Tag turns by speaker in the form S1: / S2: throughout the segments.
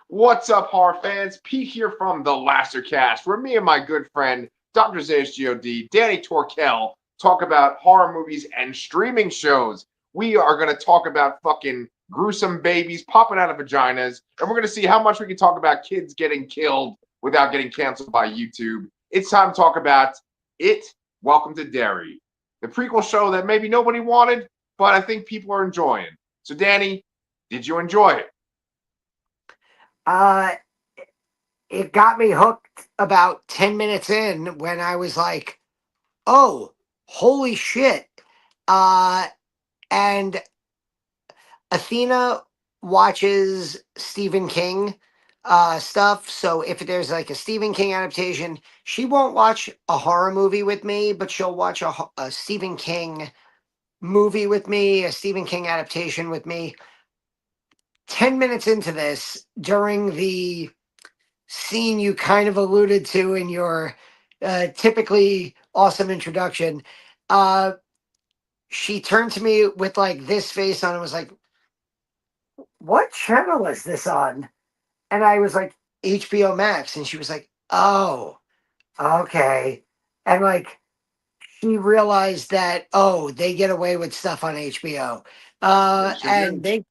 S1: What's up, horror fans? Pete here from the Lastercast, where me and my good friend Dr. Zayas God, Danny Torkel, talk about horror movies and streaming shows. We are going to talk about fucking gruesome babies popping out of vaginas, and we're going to see how much we can talk about kids getting killed without getting canceled by YouTube. It's time to talk about It, Welcome to Derry, the prequel show that maybe nobody wanted, but I think people are enjoying. So, Danny, did you enjoy it?
S2: Uh, it got me hooked about 10 minutes in when I was like, oh, holy shit. Uh, and Athena watches Stephen King stuff. So if there's like a Stephen King adaptation, she won't watch a horror movie with me, but she'll watch a Stephen King movie with me, a Stephen King adaptation with me. 10 minutes into this, during the scene you kind of alluded to in your typically awesome introduction, uh, she turned to me with like this face on and was like, "What channel is this on?" And I was like, "HBO Max." And she was like, "Oh, okay." And like, she realized that, oh, they get away with stuff on HBO.
S1: Yes, you
S2: And
S1: do.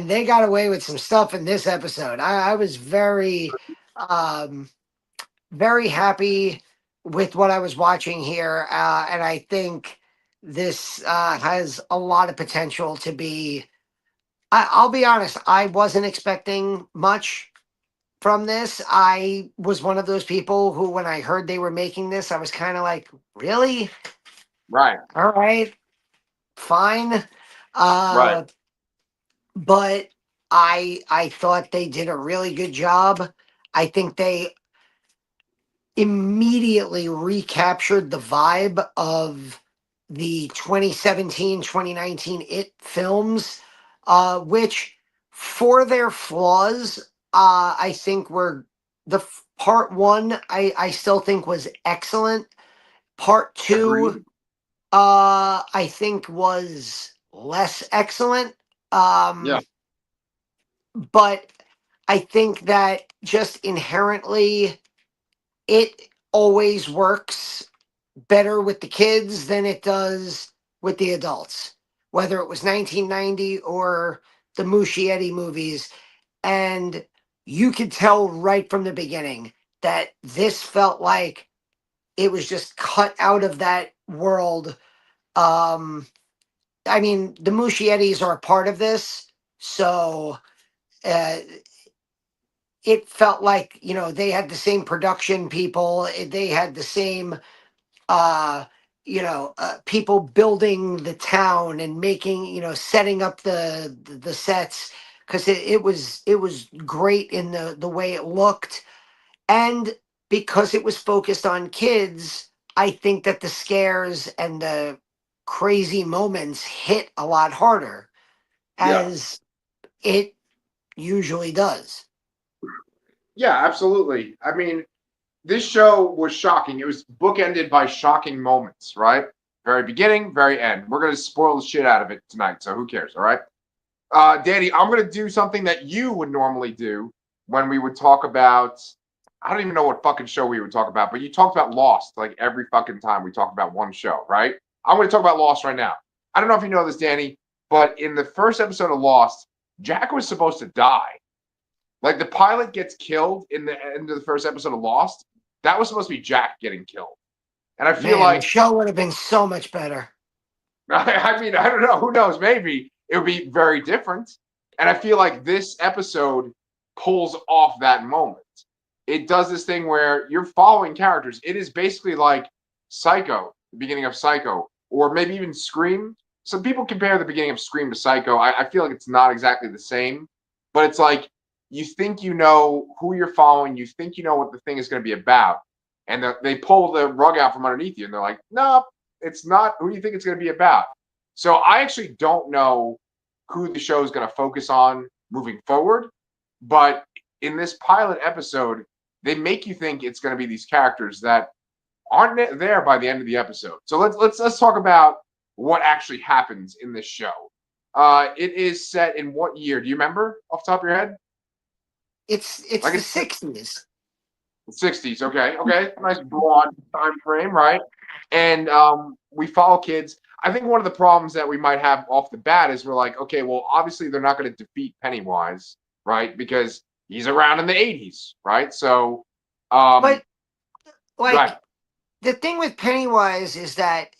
S2: they got away with some stuff in this episode. I was um very happy with what I was watching here, and I think this has a lot of potential to be. I'll be honest, I wasn't expecting much from this. I was one of those people who, when I heard they were making this, I was kind of like, really?
S1: Right,
S2: All right, fine.
S1: right.
S2: Uh, but I thought they did a really good job. I think they immediately recaptured the vibe of the 2017, 2019 It films, which, for their flaws, I think were part one, I still think was excellent. Part two,
S1: Agreed.
S2: I think was less excellent.
S1: Yeah,
S2: But I think that just inherently, it always works better with the kids than it does with the adults, whether it was 1990 or the Muschietti movies. And you could tell right from the beginning that this felt like it was just cut out of that world. Um, I mean, the Muschiettis are a part of this, so uh, it felt like, they had the same production people, they had the same uh people building the town and making, setting up the sets, because it was great in the way it looked, and because it was focused on kids, I think that the scares and the crazy moments hit a lot harder,
S1: yeah,
S2: as it usually does.
S1: yeah, absolutely. I mean, this show was shocking. It was bookended by shocking moments, right? Very beginning, very end. We're going to spoil the shit out of it tonight, so who cares, all right? Danny, I'm going to do something that you would normally do when we would talk about. I don't even know what fucking show we would talk about, but you talked about Lost like every fucking time we talk about one show, right? I'm going to talk about Lost right now. I don't know if you know this, Danny, but in the first episode of Lost, Jack was supposed to die. Like the pilot gets killed in the end of the first episode of Lost. That was supposed to be Jack getting killed. And I feel
S2: Man, the
S1: like,
S2: show would have been so much better.
S1: I mean, I don't know. Who knows? Maybe it would be very different. And I feel like this episode pulls off that moment. It does this thing where you're following characters. It is basically like Psycho, the beginning of Psycho, or maybe even Scream. Some people compare the beginning of Scream to Psycho. I feel like it's not exactly the same, but it's like you think you know who you're following, you think you know what the thing is going to be about, and they pull the rug out from underneath you, and they're like, "No, it's not who you think it's going to be about." So I actually don't know who the show is going to focus on moving forward, but in this pilot episode, they make you think it's going to be these characters that aren't there by the end of the episode. So let's talk about what actually happens in this show. It is set in what year? Do you remember off the top of your head?
S2: It's
S1: Like
S2: the
S1: it's the
S2: 60s.
S1: 60s. Okay, okay, nice broad time frame, right? And we follow kids. I think one of the problems that we might have off the bat is we're like, okay, well, obviously they're not going to defeat Pennywise, right? Because he's around in the 80s, right? So, um,
S2: But
S1: go ahead.
S2: like the thing with Pennywise is that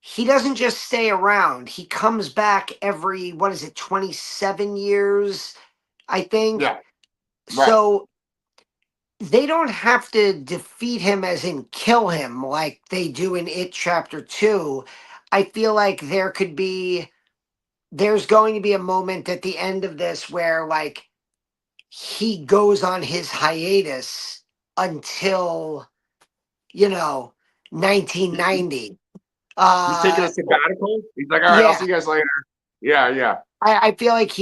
S2: he doesn't just stay around. He comes back every, what is it, 27 years, I think.
S1: Yeah, right.
S2: So they don't have to defeat him as in kill him like they do in It Chapter 2. I feel like there's going to be a moment at the end of this where like he goes on his hiatus until, you know,
S1: He-
S2: 1990.
S1: He's taking a
S2: Or,
S1: sabbatical. He's like, all right, I'll
S2: yeah,
S1: see you guys later. Yeah, yeah,
S2: I feel like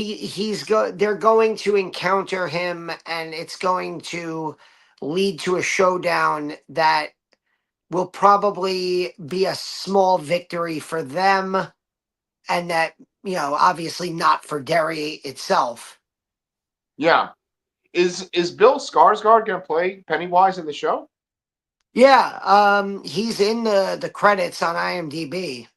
S2: they're going to encounter him and it's going to lead to a showdown that will probably be a small victory for them and that, obviously not for Derry itself.
S1: yeah. Is Bill Skarsgård gonna play Pennywise in the show?
S2: Yeah, he's in the credits on IMDb.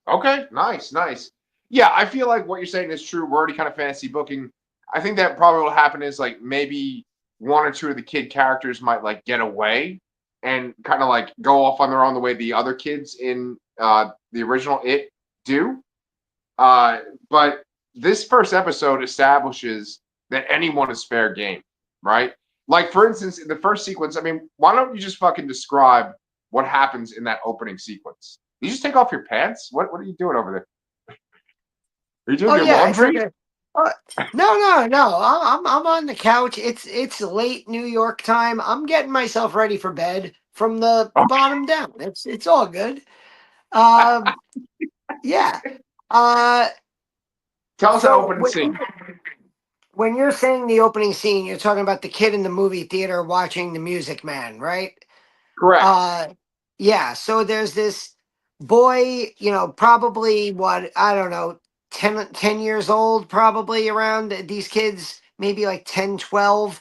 S1: Okay, nice, nice. Yeah, I feel like what you're saying is true. We're already kind of fantasy booking. I think that probably will happen is like maybe one or two of the kid characters might like get away and kind of like go off on their own the way the other kids in the original It do. Uh, but this first episode establishes that anyone is fair game, right? Like for instance, in the first sequence, I mean, why don't you just fucking describe what happens in that opening sequence? You just take off your pants? What are you doing over there? Are you doing
S2: Oh
S1: your
S2: yeah, I took
S1: laundry?
S2: a. Uh, no, no, no. I'm on the couch. It's late New York time. I'm getting myself ready for bed from the bottom down. It's all good. Um, yeah. Uh,
S1: Tell us that
S2: so
S1: opening scene.
S2: when you're saying the opening scene, you're talking about the kid in the movie theater watching The Music Man, right?
S1: Correct.
S2: Uh, yeah. So there's this boy, probably what, I don't know, 10 years old, probably around these kids, maybe like 10, 12,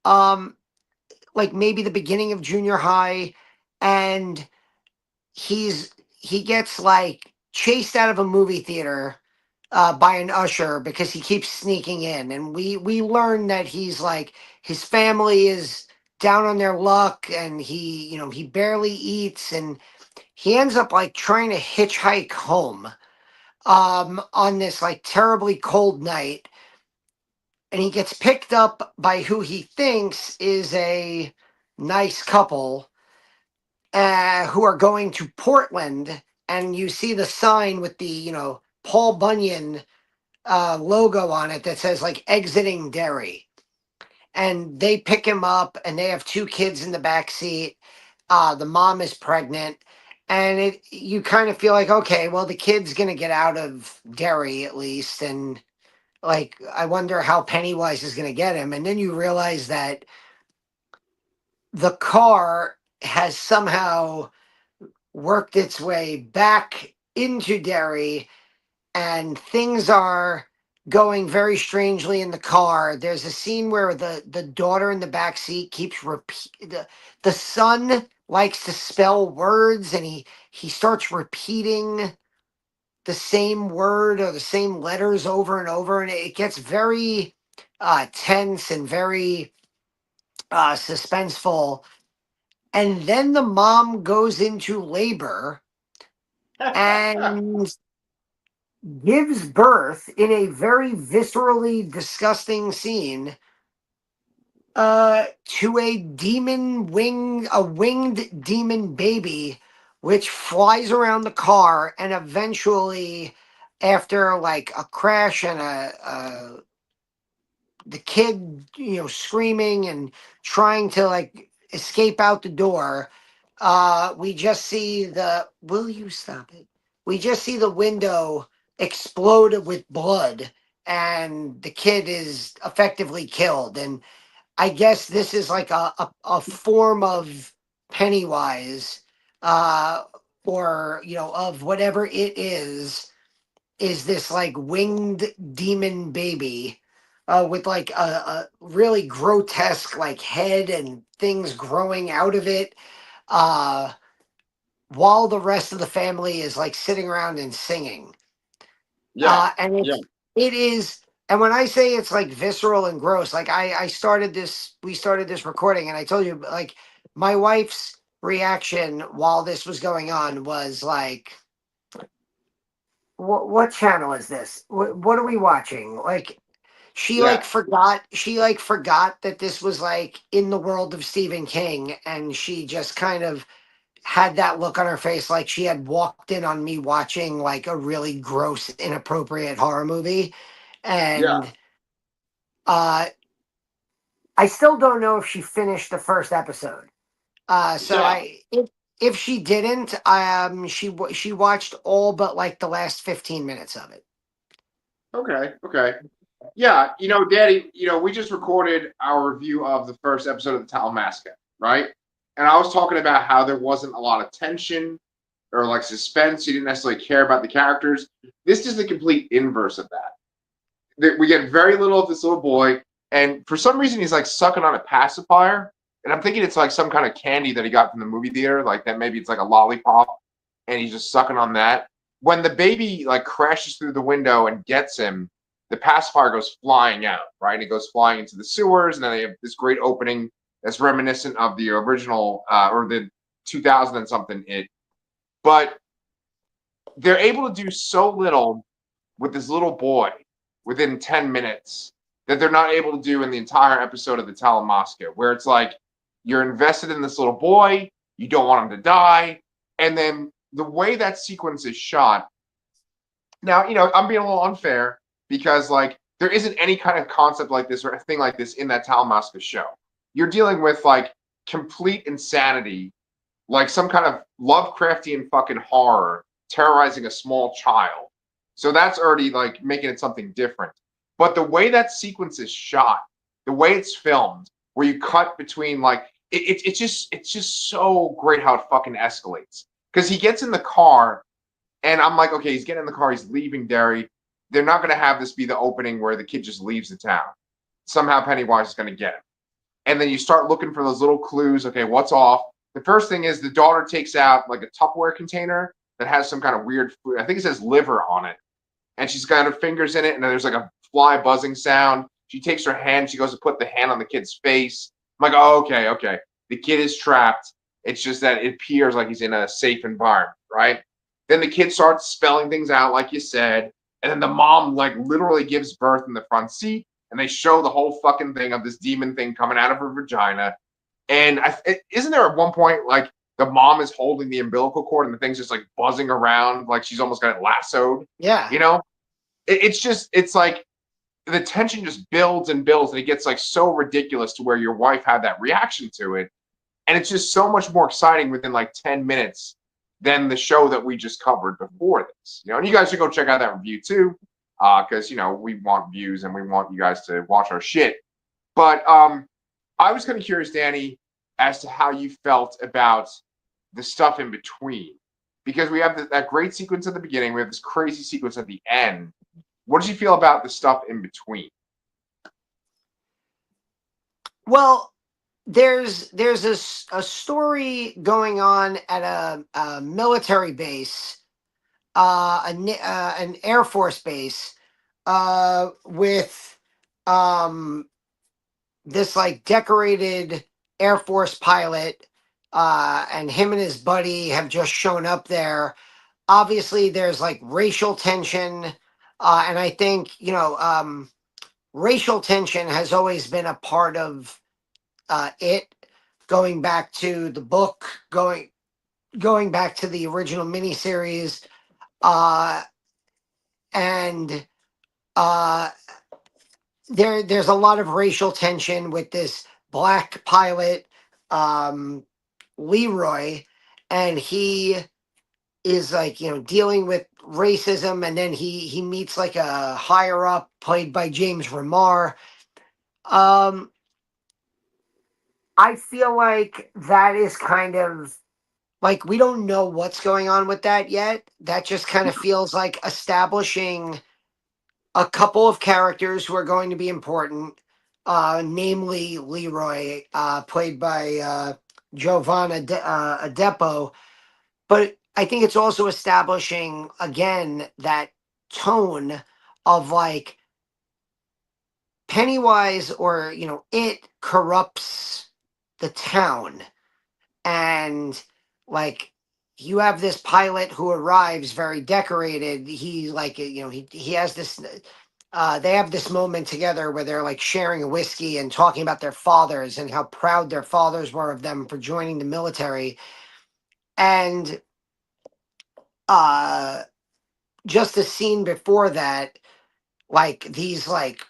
S2: um, like maybe the beginning of junior high. And he gets like chased out of a movie theater by an usher because he keeps sneaking in, and we learn that he's like his family is down on their luck, and he barely eats, and he ends up like trying to hitchhike home on this like terribly cold night, and he gets picked up by who he thinks is a nice couple who are going to Portland, and you see the sign with the Paul Bunyan logo on it that says like exiting Derry. And they pick him up, and they have two kids in the back seat. The mom is pregnant, and you kind of feel like, okay, well, the kid's gonna get out of Derry at least, and like I wonder how Pennywise is gonna get him. And then you realize that the car has somehow worked its way back into Derry, and things are going very strangely in the car. There's a scene where the daughter in the back seat keeps repeat the son likes to spell words, and he starts repeating the same word or the same letters over and over, and it gets very tense and very suspenseful. And then the mom goes into labor and gives birth in a very viscerally disgusting scene to a winged demon baby which flies around the car, and eventually after like a crash and the kid screaming and trying to like escape out the door, we just see the will you stop it we just see the window explode with blood, and the kid is effectively killed. And I guess this is like a form of Pennywise, uh or of whatever it is this like winged demon baby. with like a really grotesque like head and things growing out of it. Uh, while the rest of the family is like sitting around and singing.
S1: Yeah,
S2: And
S1: yeah,
S2: it is, and when I say it's like visceral and gross, like I started this, we started this recording, and I told you like my wife's reaction while this was going on was like, what channel is this? What are we watching? Like
S1: yeah,
S2: she like forgot that this was like in the world of Stephen King, and she just kind of had that look on her face like she had walked in on me watching like a really gross, inappropriate horror movie.
S1: yeah,
S2: And uh, I still don't know if she finished the first episode. So
S1: yeah.
S2: if she didn't, she watched all but like the last 15 minutes of it.
S1: Okay, okay. Yeah, Daddy, we just recorded our review of the first episode of the Talamasca, right? And I was talking about how there wasn't a lot of tension or like suspense. You didn't necessarily care about the characters. This is the complete inverse of that. We get very little of this little boy, and for some reason he's like sucking on a pacifier, and I'm thinking it's like some kind of candy that he got from the movie theater, like that maybe it's like a lollipop, and he's just sucking on that. When the baby like crashes through the window and gets him, the pacifier goes flying out, right? It goes flying into the sewers, and then they have this great opening that's reminiscent of the original or the 2000 and something it. But they're able to do so little with this little boy within 10 minutes that they're not able to do in the entire episode of the Talamasca, where it's like you're invested in this little boy, you don't want him to die, and then the way that sequence is shot. Now, I'm being a little unfair because like there isn't any kind of concept like this or a thing like this in that Talamasca show. You're dealing with like complete insanity, like some kind of Lovecraftian fucking horror terrorizing a small child. So that's already like making it something different. But the way that sequence is shot, the way it's filmed, where you cut between like it's just so great how it fucking escalates. Because he gets in the car, and I'm like, okay, he's getting in the car, he's leaving Derry. They're not gonna have this be the opening where the kid just leaves the town. Somehow Pennywise is gonna get him. And then you start looking for those little clues. Okay, what's off? The first thing is the daughter takes out like a Tupperware container that has some kind of weird food. I think it says liver on it, and she's got her fingers in it, and then there's like a fly buzzing sound. She takes her hand, she goes to put the hand on the kid's face. I'm like, oh, okay, okay. The kid is trapped. It's just that it appears like he's in a safe environment, right? Then the kid starts spelling things out, like you said, and then the mom like literally gives birth in the front seat, and they show the whole fucking thing of this demon thing coming out of her vagina. And isn't there at one point like the mom is holding the umbilical cord and the thing's just like buzzing around like she's almost got it lassoed?
S2: Yeah.
S1: You know, it's like the tension just builds and builds, and it gets like so ridiculous to where your wife had that reaction to it, and it's just so much more exciting within like 10 minutes than the show that we just covered before this. And you guys should go check out that review too, because we want views and we want you guys to watch our shit. But I was kind of curious, Danny, as to how you felt about the stuff in between, because we have that great sequence at the beginning, we have this crazy sequence at the end. What did you feel about the stuff in between?
S2: Well, there's a story going on at a military base, an Air Force base, with um, this like decorated Air Force pilot, and him and his buddy have just shown up there. Obviously, there's like racial tension, and I think racial tension has always been a part of it, going back to the book, going back to the original miniseries, uh, and uh, there's a lot of racial tension with this black pilot, um, Leroy, and he is like dealing with racism, and then he meets like a higher up played by James Remar. Um, I feel like that is kind of like we don't know what's going on with that yet. That just kind of feels like establishing a couple of characters who are going to be important, namely Leroy, played by Adepo. But I think it's also establishing again that tone of like Pennywise, or it corrupts the town. And like you have this pilot who arrives very decorated. He like he has this they have this moment together where they're like sharing a whiskey and talking about their fathers and how proud their fathers were of them for joining the military. And uh just a scene before that, like these like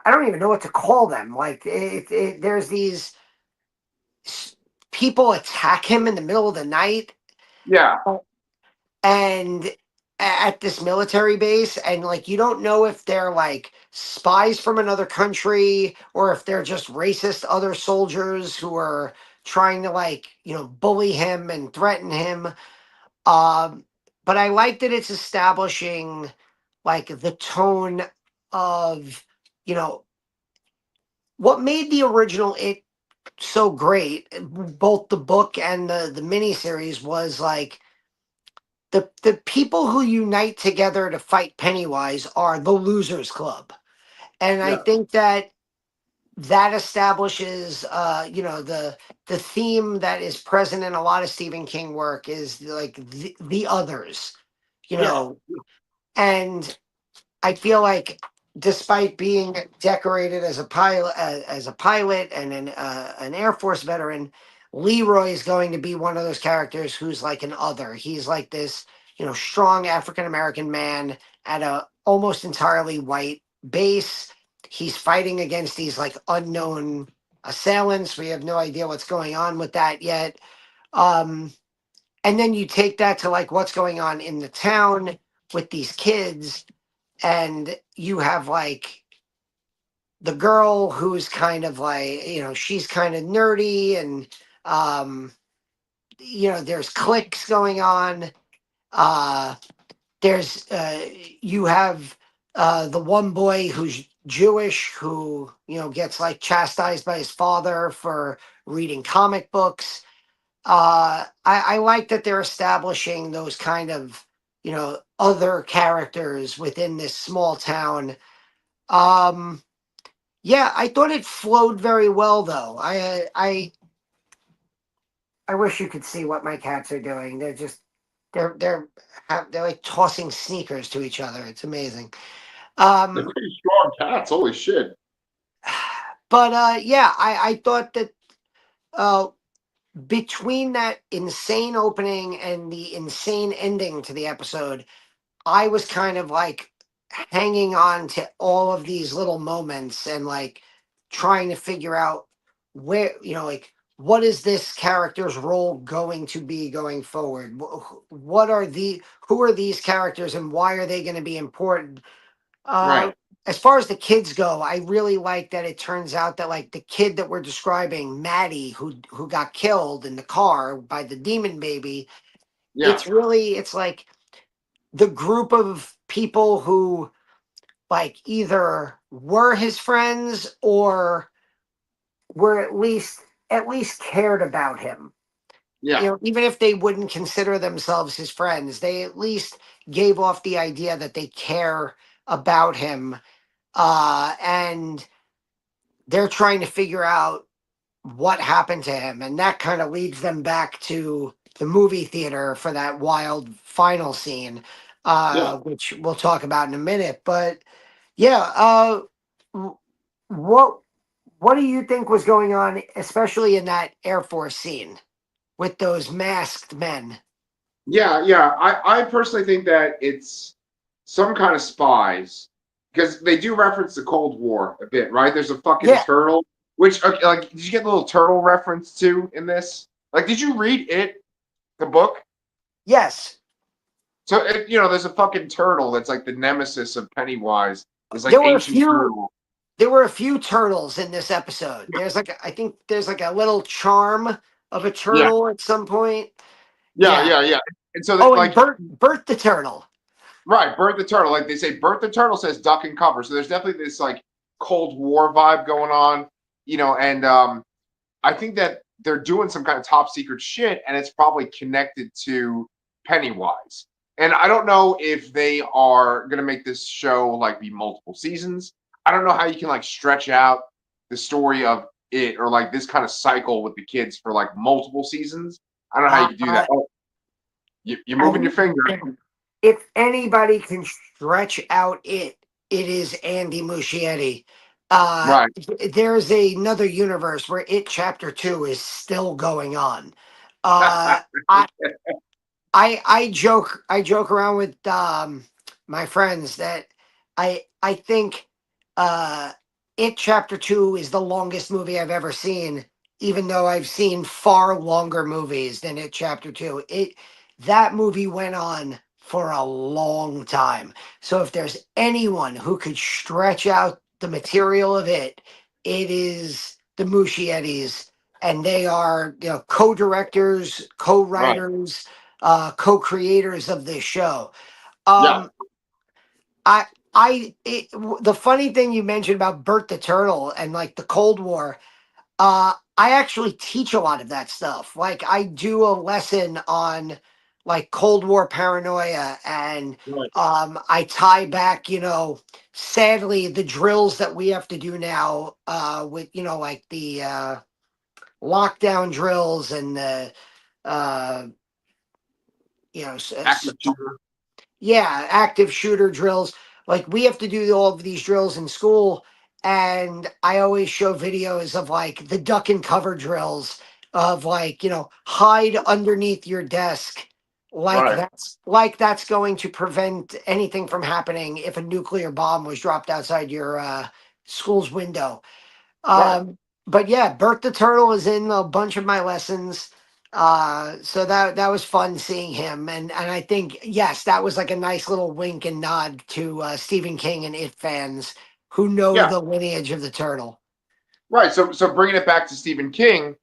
S2: I don't even know what to call them. Like there's these people attack him in the middle of the night,
S1: Yeah,
S2: and at this military base, and like you don't know if they're like spies from another country or if they're just racist other soldiers who are trying to like bully him and threaten him. um but I like that it's establishing like the tone of you know what made the original it so great, both the book and the miniseries, was like the people who unite together to fight Pennywise are the Losers Club. And I
S1: yeah,
S2: think that that establishes the theme that is present in a lot of Stephen King work is like the others, you
S1: yeah,
S2: know. And I feel like, despite being decorated as a pilot and an Air Force veteran, Leroy is going to be one of those characters who's like an other. He's like this, strong African American man at a almost entirely white base. He's fighting against these like unknown assailants. We have no idea what's going on with that yet. Um, and then you take that to like what's going on in the town with these kids, and you have like the girl who's kind of like she's kind of nerdy, and um there's cliques going on. uh there's you have the one boy who's Jewish, who gets like chastised by his father for reading comic books. I like that they're establishing those kind of other characters within this small town. um Yeah, I thought it flowed very well, though. I wish you could see what my cats are doing. They're just they're like tossing sneakers to each other. It's amazing.
S1: they're
S2: Um,
S1: pretty strong cats. Holy shit!
S2: but yeah, I thought that uh, between that insane opening and the insane ending to the episode, I was kind of like hanging on to all of these little moments and like trying to figure out where, like, what is this character's role going to be going forward? What are who are these characters and why are they going to be important? Uh,
S1: Right.
S2: as far as the kids go, I really like that it turns out that like the kid that we're describing, Maddie, who got killed in the car by the demon baby,
S1: Yeah.
S2: it's like the group of people who like either were his friends or were at least cared about him.
S1: Yeah.
S2: Even if they wouldn't consider themselves his friends, they at least gave off the idea that they care about him. And they're trying to figure out what happened to him, and that kind of leads them back to the movie theater for that wild final scene,
S1: Yeah.
S2: which we'll talk about in a minute. But yeah, w- what what do you think was going on, especially in that Air Force scene with those masked men?
S1: Yeah. Yeah. I personally think that it's some kind of spies because they do reference the Cold War a bit, right? There's a fucking
S2: Yeah.
S1: turtle. Which, okay, like, did you get the little turtle reference too in this? Like, did you read it, the book?
S2: Yes.
S1: So, there's a fucking turtle that's like the nemesis of Pennywise. This like
S2: There were a
S1: ancient
S2: few.
S1: turtle.
S2: There were a few turtles in this episode. I think there's like a little charm of a
S1: Yeah,
S2: turtle at some point.
S1: yeah,
S2: Yeah.
S1: yeah, yeah. And so,
S2: Oh, and
S1: like,
S2: Bert the turtle.
S1: Right, Bert the Turtle. Like they say, Bert the Turtle says duck and cover. So there's definitely this like Cold War vibe going on, and I think that they're doing some kind of top secret shit, and it's probably connected to Pennywise. And I don't know if they are gonna make this show like be multiple seasons. I don't know how you can like stretch out the story of it or like this kind of cycle with the kids for like multiple seasons. I don't know how you
S2: Uh,
S1: can do that. Oh, you're
S2: I
S1: moving your finger.
S2: if anybody can stretch out it is Andy Muschietti.
S1: Right.
S2: There's another universe where it chapter 2 is still going on. Uh, I I joke around with my friends that I think uh, it chapter 2 is the longest movie I've ever seen, even though I've seen far longer movies than it chapter 2. That movie went on for a long time. So if there's anyone who could stretch out the material of it, it is the Muschiettis, and they are, co-directors,
S1: Right.
S2: co-writers, co-creators of this show.
S1: Yeah.
S2: Um, I the funny thing you mentioned about Bert the Turtle and like the Cold War, I actually teach a lot of that stuff. Like I do a lesson on like Cold War paranoia, and
S1: Right.
S2: I tie back, sadly the drills that we have to do now, with like the lockdown drills and the uh, s-
S1: Active
S2: s-
S1: shooter.
S2: yeah, active shooter drills. Like we have to do all of these drills in school, and I always show videos of like the duck and cover drills of like, hide underneath your desk.
S1: Right.
S2: Like that's going to prevent anything from happening if a nuclear bomb was dropped outside your school's window.
S1: Right.
S2: But yeah, Bert the Turtle is in a bunch of my lessons. So that was fun seeing him, and I think yes, that was like a nice little wink and nod to Stephen King and It fans who know
S1: Yeah.
S2: the lineage of the turtle.
S1: Right. So bringing it back to Stephen King,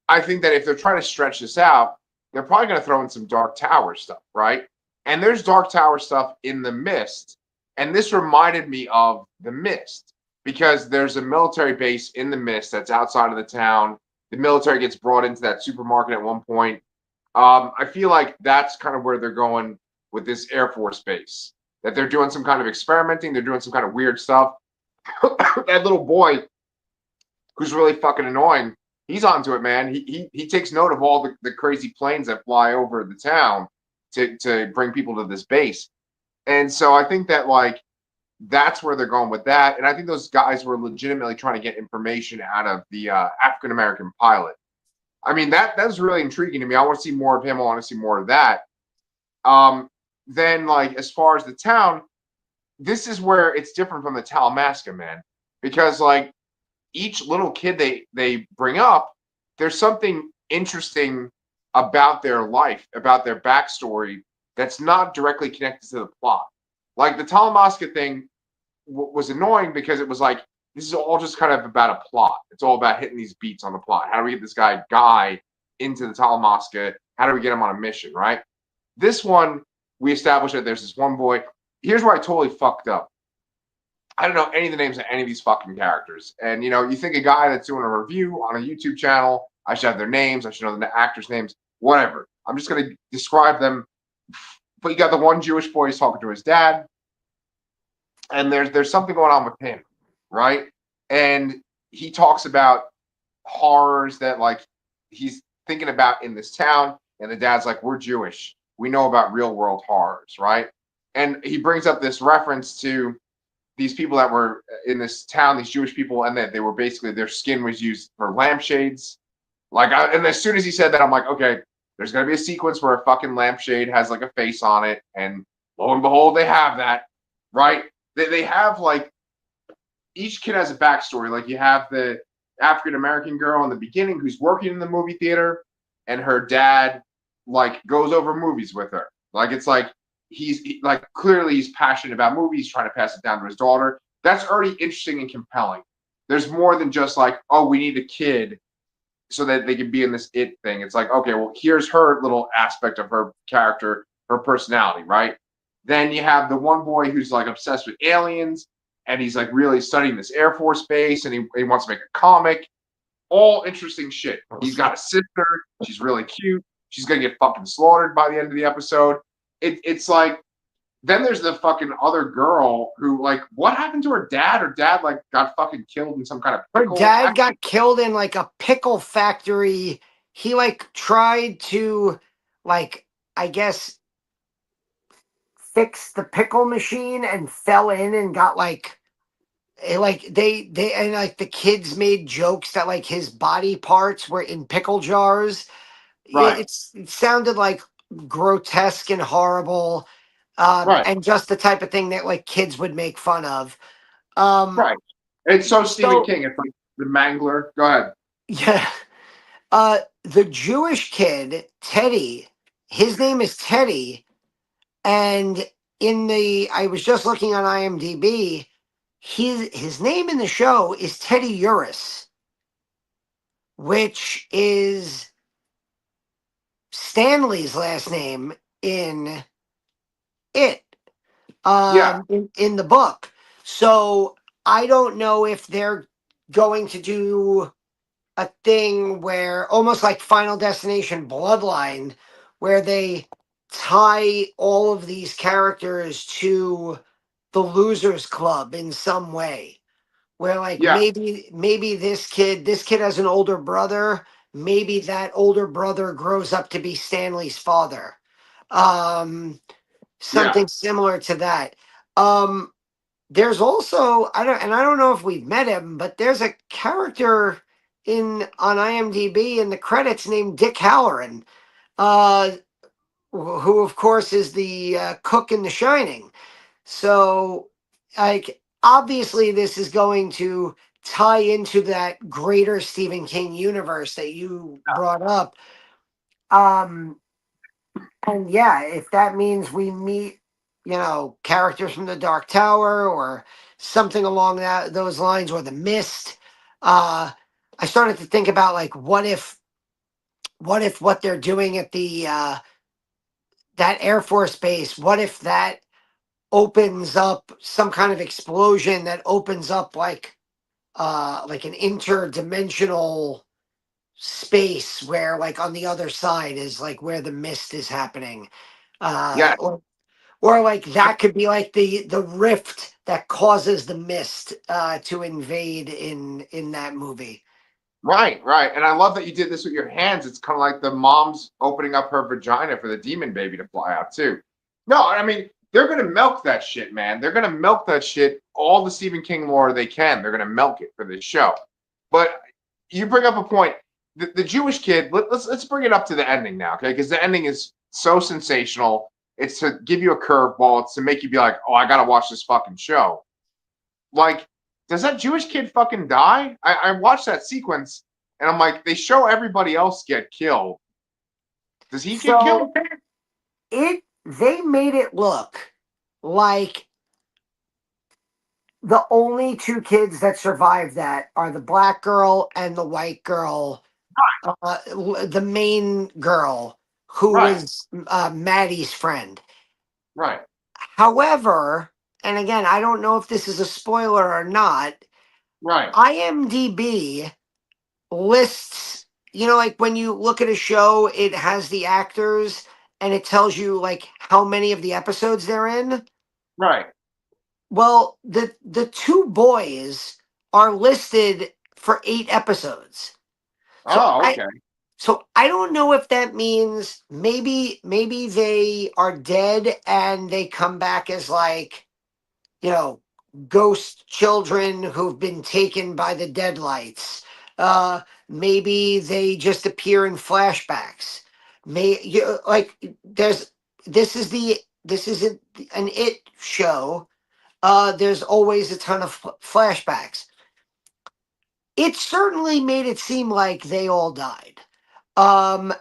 S1: I think that if they're trying to stretch this out, they're probably going to throw in some Dark Tower stuff, right? And there's Dark Tower stuff in The Mist, and this reminded me of The Mist because there's a military base in The Mist that's outside of the town. The military gets brought into that supermarket at one point. I feel like that's kind of where they're going with this Air Force base. That they're doing some kind of experimenting, they're doing some kind of weird stuff. That little boy who's really fucking annoying, he's onto it, man. He takes note of all the crazy planes that fly over the town to bring people to this base. And so I think that like that's where they're going with that. And I think those guys were legitimately trying to get information out of the African American pilot. I mean that was really intriguing to me. I want to see more of him. I want to see more of that. Um, then like as far as the town, this is where it's different from the Talamasca, man, because like each little kid they bring up, there's something interesting about their life, about their backstory that's not directly connected to the plot. Like the Talamasca thing was annoying because it was like this is all just kind of about a plot. It's all about hitting these beats on the plot. How do we get this guy into the Talamasca? How do we get him on a mission, right? This one, we established that there's this one boy. Here's where I totally fucked up. I don't know any of the names of any of these fucking characters. And you think a guy that's doing a review on a YouTube channel, I should have their names, I should know the actors' names, whatever. I'm just gonna describe them. But you got the one Jewish boy who's talking to his dad, and there's something going on with him, right? And he talks about horrors that like he's thinking about in this town, and the dad's like, "We're Jewish. We know about real world horrors, right?" And he brings up this reference to these people that were in this town, these Jewish people, and that they were basically their skin was used for lampshades. And as soon as he said that, I'm like, okay, there's gonna be a sequence where a fucking lampshade has like a face on it, and lo and behold, they have that, right? They have like each kid has a backstory. Like you have the African American girl in the beginning who's working in the movie theater, and her dad like goes over movies with her. Like it's like like clearly he's passionate about movies, trying to pass it down to his daughter. That's already interesting and compelling. There's more than just like, oh, we need a kid so that they can be in this it thing. It's like, okay, well, here's her little aspect of her character, her personality, right? Then you have the one boy who's like obsessed with aliens, and he's like really studying this Air Force base, and he wants to make a comic. All interesting shit. He's got a sister. She's really cute. She's gonna get fucking slaughtered by the end of the episode. It's like then there's the fucking other girl who like what happened to her dad? Her dad like got fucking killed in some kind of
S2: Her
S1: pickle
S2: dad
S1: accident.
S2: got killed in like a pickle factory. He like tried to like I guess fix the pickle machine and fell in and got like they and like the kids made jokes that like his body parts were in pickle jars.
S1: Right,
S2: It sounded like grotesque and horrible,
S1: right,
S2: and just the type of thing that like kids would make fun of. Um,
S1: right. It's so Stephen
S2: so
S1: King. It's like the Mangler. Go ahead.
S2: yeah, the Jewish kid Teddy, his name is Teddy, and I was just looking on IMDb. His name in the show is Teddy Uris, which is Stanley's last name in it,
S1: Yeah,
S2: in the book. So I don't know if they're going to do a thing where almost like Final Destination Bloodline, where they tie all of these characters to the Losers Club in some way. Where like
S1: yeah,
S2: maybe this kid has an older brother. Maybe that older brother grows up to be Stanley's father. Um,
S1: yeah.
S2: Something similar to that. Um, there's also I don't know if we've met him, but there's a character in on IMDb in the credits named Dick Halloran, uh, who of course is the cook in The Shining. So, like, obviously, this is going to tie into that greater Stephen King universe that you brought up. Um, and yeah, if that means we meet, characters from the Dark Tower or something along those lines, or the Mist, I started to think about like, what if what they're doing at the that Air Force base, what if that opens up some kind of explosion that opens up like an interdimensional space where like on the other side is like where the Mist is happening,
S1: Yeah,
S2: or like that could be like the rift that causes the Mist to invade in that movie.
S1: right, right. And I love that you did this with your hands. It's kind of like the mom's opening up her vagina for the demon baby to fly out too. No, I mean they're gonna milk that shit, man. They're gonna milk that shit all the Stephen King lore they can. They're gonna milk it for this show. But you bring up a point. The Jewish kid. Let's bring it up to the ending now, okay? Because the ending is so sensational. It's to give you a curveball. It's to make you be like, oh, I gotta watch this fucking show. Like, does that Jewish kid fucking die? I watched that sequence and I'm like, they show everybody else get killed. Does he get
S2: So
S1: killed?
S2: they made it look like the only two kids that survive that are the black girl and the white girl, the main girl who
S1: Right,
S2: was Maddie's friend.
S1: right,
S2: However, and again, I don't know if this is a spoiler or not,
S1: right,
S2: IMDb lists, like when you look at a show, it has the actors and it tells you like how many of the episodes they're in.
S1: right.
S2: Well, the two boys are listed for 8 episodes. So
S1: Oh,
S2: I
S1: okay.
S2: so I don't know if that means maybe they are dead and they come back as like, you know, ghost children who've been taken by the deadlights. Maybe they just appear in flashbacks. Like this is an it show. There's always a ton of flashbacks. It certainly made it seem like they all died.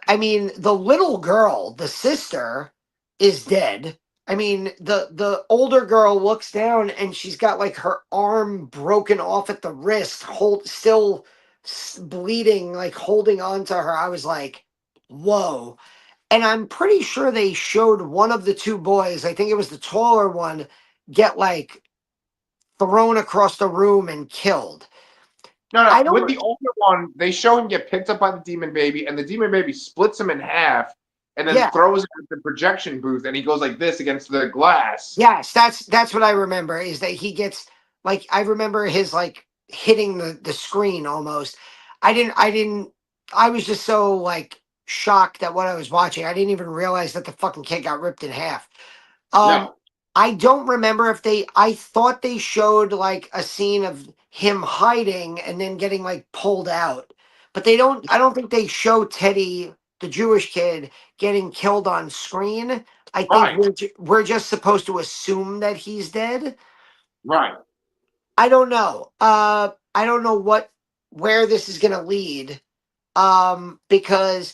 S2: I mean, the little girl, the sister, is dead. I mean, the older girl looks down and she's got like her arm broken off at the wrist, still bleeding, like holding on to her. I was like, whoa. And I'm pretty sure they showed one of the two boys, I think it was the taller one, get like thrown across the room and killed.
S1: No,
S2: I
S1: no. With
S2: don't.
S1: the older one, they show him get picked up by the demon baby, and the demon baby splits him in half, and then
S2: Yeah.
S1: throws him at the projection booth, and he goes like this against the glass.
S2: Yes, that's what I remember is that he gets like I remember his like hitting the screen almost. I didn't I was just so like shocked at what I was watching. I didn't even realize that the fucking kid got ripped in half. Um,
S1: No,
S2: I don't remember if they. I thought they showed like a scene of him hiding and then getting like pulled out, but they don't. I don't think they show Teddy, the Jewish kid, getting killed on screen. I think
S1: right,
S2: we're just supposed to assume that he's dead.
S1: right.
S2: I don't know. I don't know what where this is gonna lead. Because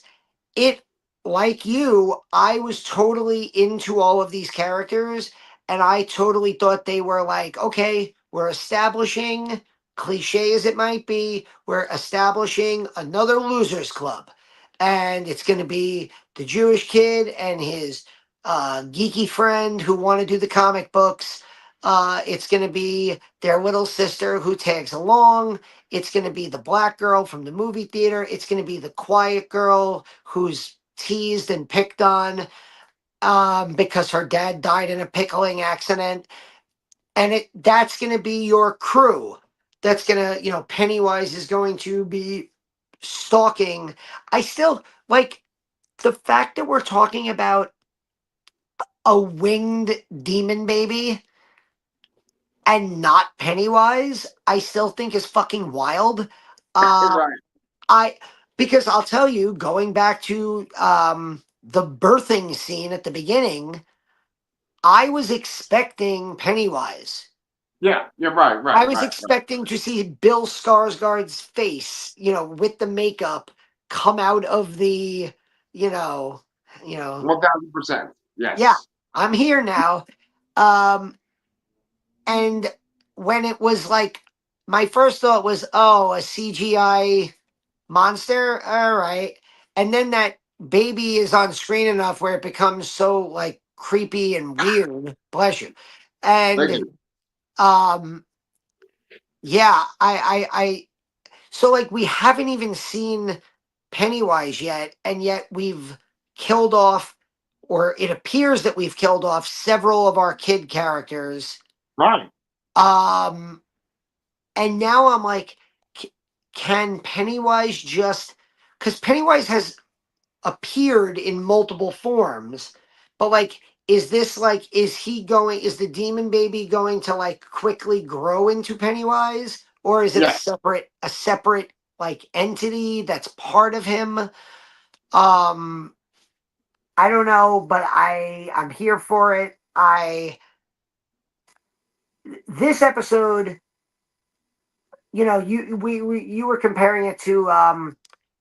S2: it like you, I was totally into all of these characters and I totally thought they were like, okay, we're establishing, cliche as it might be, we're establishing another losers club. And it's going to be the Jewish kid and his geeky friend who want to do the comic books. It's going to be their little sister who tags along. It's going to be the black girl from the movie theater. It's going to be the quiet girl who's teased and picked on because her dad died in a pickling accident. And that's going to be your crew. That's going to, Pennywise is going to be stalking. I still like the fact that we're talking about a winged demon baby and not Pennywise, I still think is fucking wild. Uh,
S1: Right.
S2: I because I'll tell you, going back to the birthing scene at the beginning, I was expecting Pennywise.
S1: Yeah, you're right,
S2: I
S1: right,
S2: was
S1: right, right.
S2: expecting to see Bill Skarsgård's face, with the makeup come out of the, you know, you know,
S1: 1000%.
S2: yeah,
S1: Yes.
S2: I'm here now. Um, and when it was like, my first thought was, oh, a CGI monster, all right. And then that baby is on screen enough where it becomes so like creepy and weird. Bless you.
S1: Thank
S2: And
S1: you.
S2: um yeah, I so like we haven't even seen Pennywise yet, and yet we've killed off, or it appears that we've killed off several of our kid characters.
S1: Right.
S2: Um and now I'm like, c- can Pennywise just, because Pennywise has appeared in multiple forms, but like, is the demon baby going to like quickly grow into Pennywise, or is it
S1: Yes.
S2: a separate like entity that's part of him? I don't know, but I'm here for it. I This episode, you were comparing it to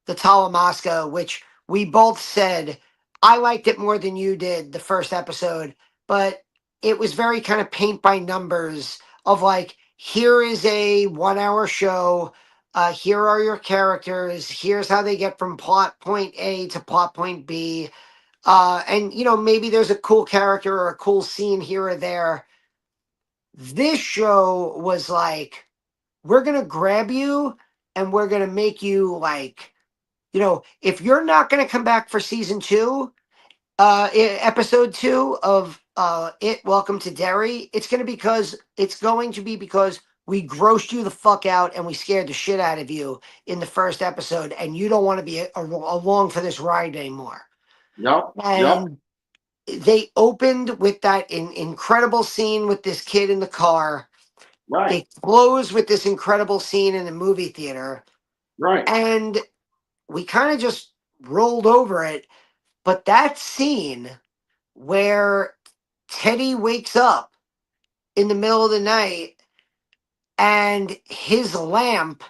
S2: the Talamasca, which we both said I liked it more than you did the first episode, but it was very kind of paint by numbers of like, here is a 1 hour show. Here are your characters. Here's how they get from plot point A to plot point B. And maybe there's a cool character or a cool scene here or there. This show was like, we're gonna grab you and we're gonna make you like, if you're not gonna come back for season two, episode two of Welcome to Derry, it's going to be because we grossed you the fuck out and we scared the shit out of you in the first episode, and you don't want to be along for this ride anymore.
S1: Yep. Yep.
S2: And they opened with that incredible scene with this kid in the car.
S1: Right.
S2: It closed with this incredible scene in the movie theater,
S1: Right.
S2: and we kind of just rolled over it. But that scene where Teddy wakes up in the middle of the night and his lamp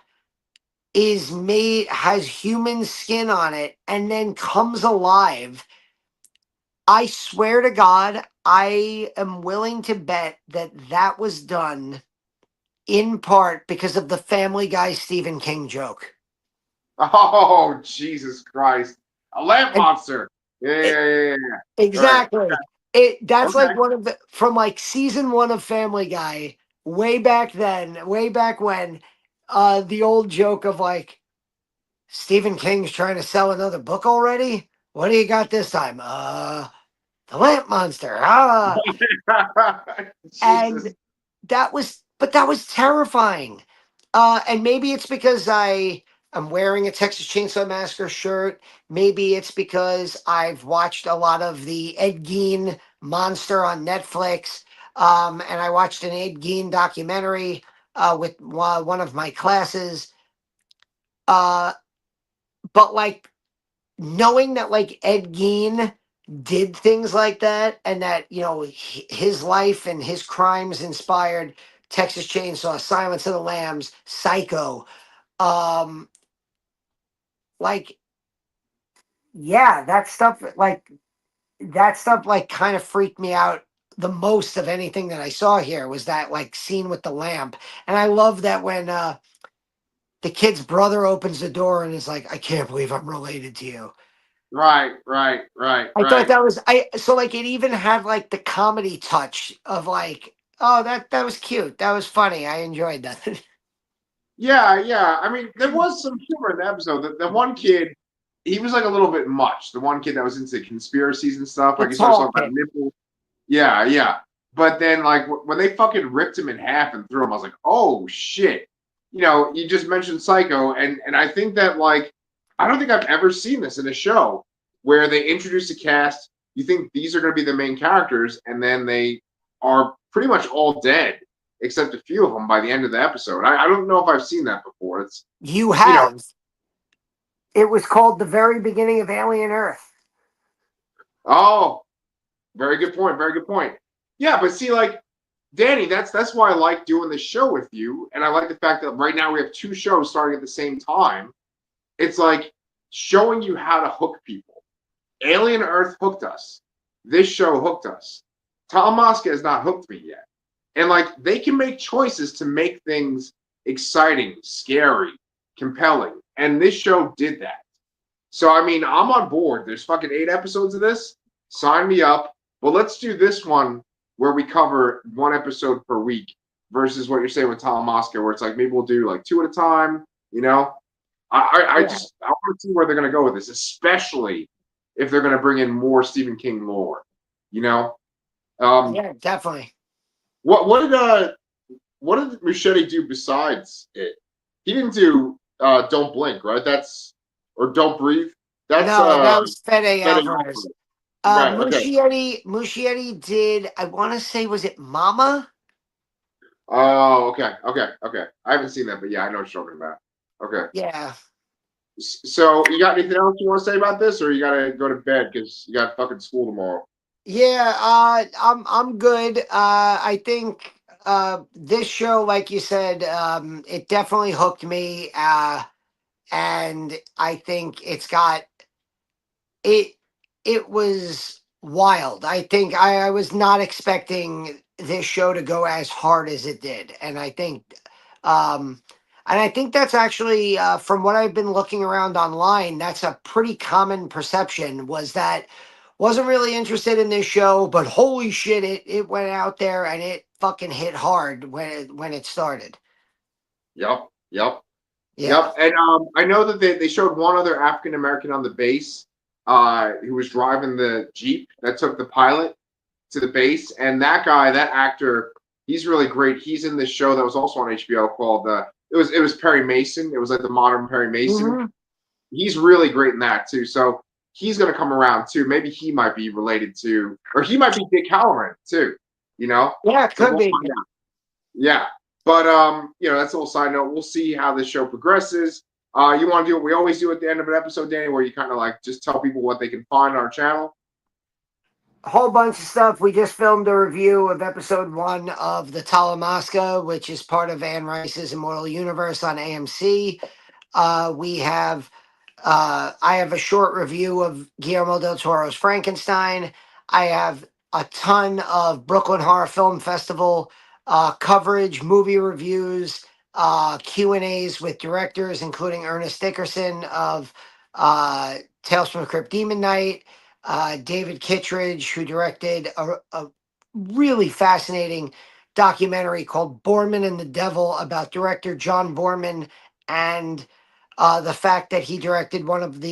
S2: has human skin on it and then comes alive. I swear to God, I am willing to bet that that was done in part because of the Family Guy Stephen King joke.
S1: Oh, Jesus Christ. A lamp
S2: And
S1: monster. Yeah, yeah,
S2: It,
S1: yeah, yeah, yeah. Right.
S2: exactly. It that's like
S1: Okay.
S2: one of the from like season one of Family Guy, way back then, way back when, the old joke of like Stephen King's trying to sell another book already. What do you got this time? The Lamp Monster. Ah, and
S1: Jesus.
S2: that was terrifying. And maybe it's because I'm wearing a Texas Chainsaw Massacre shirt. Maybe it's because I've watched a lot of the Ed Gein Monster on Netflix. And I watched an Ed Gein documentary with one of my classes. Uh, but like knowing that like Ed Gein did things like that, and that his life and his crimes inspired Texas Chainsaw, Silence of the Lambs, Psycho. Um, like yeah, that stuff like kind of freaked me out the most of anything that I saw here was that like scene with the lamp. And I love that when the kid's brother opens the door and is like, I can't believe I'm related to you.
S1: Right, right, right,
S2: I thought
S1: right.
S2: that was I so like it even had like the comedy touch of like, oh, that was cute. That was funny. I enjoyed that.
S1: Yeah, yeah. I mean, there was some humor in the episode. The one kid, he was like a little bit much. The one kid that was into conspiracies and stuff,
S2: The
S1: like he starts
S2: tall
S1: talking about
S2: kid.
S1: nipples. Yeah, yeah. But then, like, when they fucking ripped him in half and threw him, I was like, oh shit. You just mentioned Psycho, and I think that like, I don't think I've ever seen this in a show where they introduce a cast. You think these are going to be the main characters, and then they are pretty much all dead except a few of them by the end of the episode. I don't know if I've seen that before. It's
S2: You
S1: you know,
S2: have. It was called The Very Beginning of Alien Earth.
S1: oh, very good point. Very good point. Yeah, but see, like Danny, that's why I like doing this show with you, and I like the fact that right now we have two shows starting at the same time. It's like showing you how to hook people. Alien Earth hooked us. This show hooked us. Tom Mosca has not hooked me yet, and like they can make choices to make things exciting, scary, compelling, and this show did that. So I mean, I'm on board. There's fucking 8 episodes of this. Sign me up. But let's do this one where we cover one episode per week versus what you're saying with Tom Mosca, where it's like maybe we'll do like two at a time. I
S2: Yeah.
S1: just I want to see where they're gonna go with this, especially if they're gonna bring in more Stephen King lore. You know, um,
S2: Yeah, definitely.
S1: what did Machete do besides it? He didn't do Don't Blink, right? That's or Don't Breathe. That's
S2: No, that was Fede
S1: Fede
S2: Alvarez.
S1: Alvarez. Right. Okay.
S2: Muschietti did, I want to say, was it Mama?
S1: Oh, okay. Okay. Okay. I haven't seen that, but yeah, I know what you're talking about. Okay.
S2: Yeah.
S1: So you got anything else you want to say about this, or you got to go to bed because you got fucking school tomorrow?
S2: Yeah, I'm good. I think this show, like you said, it definitely hooked me. And I think it it was wild. I think I was not expecting this show to go as hard as it did, um, and I think that's actually from what I've been looking around online. That's a pretty common perception. Was that wasn't really interested in this show, but holy shit, it went out there and it fucking hit hard when it started.
S1: Yep. Yep.
S2: Yeah.
S1: Yep. And I know that they showed one other African American on the base, who was driving the Jeep that took the pilot to the base, and that guy, that actor, he's really great. He's in this show that was also on HBO called it was Perry Mason. It was like the modern Perry Mason.
S2: Hmm.
S1: He's really great in that too. So he's gonna come around too. Maybe he might be related to, or he might be Dick Halloran too. You know,
S2: Yeah, it
S1: so
S2: could
S1: we'll
S2: be.
S1: find out. Yeah, but that's a little side note. We'll see how this show progresses. You want to do what we always do at the end of an episode, Danny, where you kind of like just tell people what they can find on our channel.
S2: A whole bunch of stuff. We just filmed a review of episode one of the Talamasca, which is part of Anne Rice's Immortal Universe on AMC. We have I have a short review of Guillermo del Toro's Frankenstein. I have a ton of Brooklyn Horror Film Festival coverage, movie reviews, Q&As with directors, including Ernest Dickerson of Tales from the Crypt Demon Night. David Kittredge, who directed a really fascinating documentary called Borman and the Devil about director John Borman and the fact that he directed one of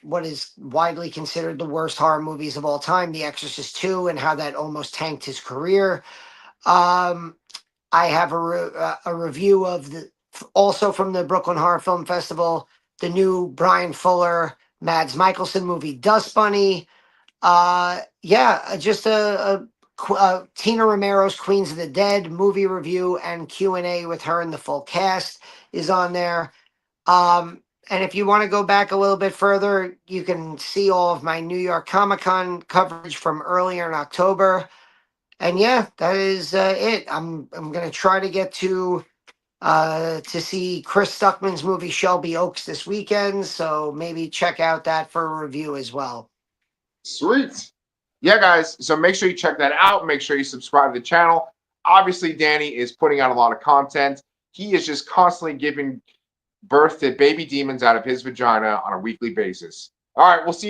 S2: what is widely considered the worst horror movies of all time, The Exorcist 2, and how that almost tanked his career. Um, I have a review of also from the Brooklyn Horror Film Festival, the new Brian Fuller, Mads Mikkelsen movie Dust Bunny. Just Tina Romero's Queens of the Dead movie review and Q&A with her and the full cast is on there. And if you want to go back a little bit further, you can see all of my New York Comic Con coverage from earlier in October. And yeah, that is it. I'm gonna try to get to see Chris Stuckman's movie Shelby Oaks this weekend, so maybe check out that for a review as well.
S1: Sweet. Yeah, guys. So make sure you check that out. Make sure you subscribe to the channel. Obviously, Danny is putting out a lot of content. He is just constantly giving birth to baby demons out of his vagina on a weekly basis. All right, we'll see you.